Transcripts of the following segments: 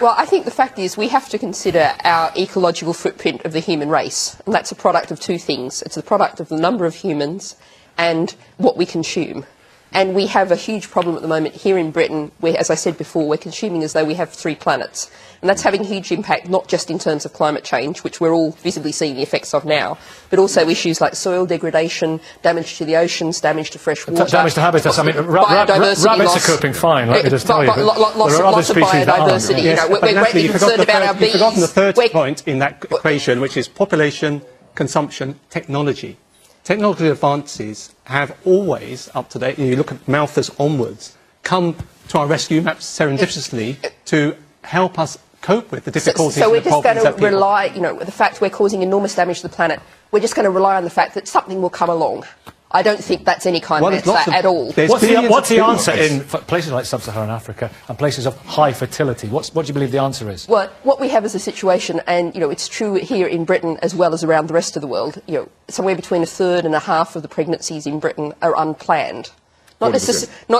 Well, I think the fact is we have to consider our ecological footprint of the human race, and that's a product of two things. It's a product of the number of humans and what we consume. And we have a huge problem at the moment here in Britain where, as I said before, we're consuming as though we have 3 planets. And that's having a huge impact, not just in terms of climate change, which we're all visibly seeing the effects of now, but also issues like soil degradation, damage to the oceans, damage to fresh water. Damage to habitats. I mean, rabbits are coping fine, let me just tell you. Lots of biodiversity. Yes, we're greatly concerned about our bees. You've forgotten the third point in that equation, which is population, consumption, technology. Technological advances have always, up to date, and you look at Malthus onwards, come to our rescue maps serendipitously to help us cope with the difficulties so and the problems. So we're just going to rely, the fact we're causing enormous damage to the planet, we're just going to rely on the fact that something will come along. I don't think that's any kind of answer at all. What's the answer in places like sub-Saharan Africa and places of high fertility? What do you believe the answer is? Well, what we have is a situation, and it's true here in Britain as well as around the rest of the world. Somewhere between 1/3 and 1/2 of the pregnancies in Britain are unplanned, not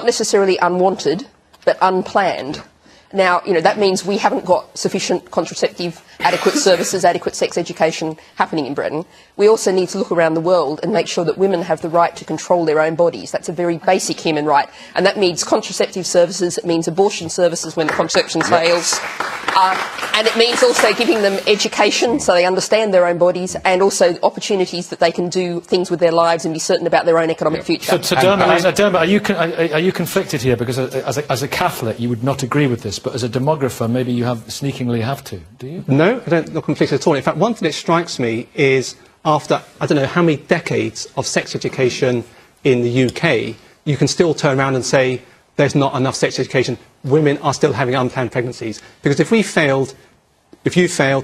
necessarily unwanted, but unplanned. Now, that means we haven't got sufficient contraceptive, adequate services, adequate sex education happening in Britain. We also need to look around the world and make sure that women have the right to control their own bodies. That's a very basic human right. And that means contraceptive services, it means abortion services when the contraception fails. And it means also giving them education so they understand their own bodies, and also opportunities that they can do things with their lives and be certain about their own economic future. So Dermot, are you conflicted here? Because as a Catholic you would not agree with this, but as a demographer maybe you sneakingly have to, do you? No, I don't look conflicted at all. In fact, one thing that strikes me is after, I don't know how many decades of sex education in the UK, you can still turn around and say there's not enough sex education. Women are still having unplanned pregnancies. Because if you failed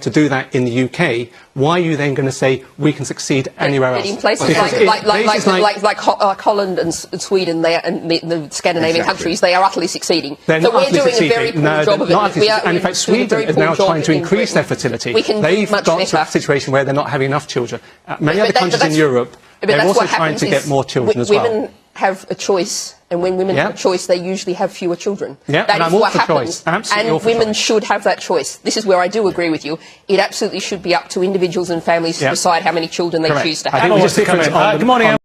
to do that in the UK, why are you then going to say we can succeed anywhere else? In places like Holland and Sweden and the Scandinavian countries, they are utterly succeeding. We're doing a very poor job of it. And in fact, Sweden is now trying to increase their fertility. They've got to a situation where they're not having enough children. Many other countries in Europe, they're also trying to get more children as well. Women have a choice, and when women have a choice, they usually have fewer children. That is what happens, and women should have that choice. This is where I do agree with you. It absolutely should be up to individuals and families to decide how many children they choose to have. Good morning.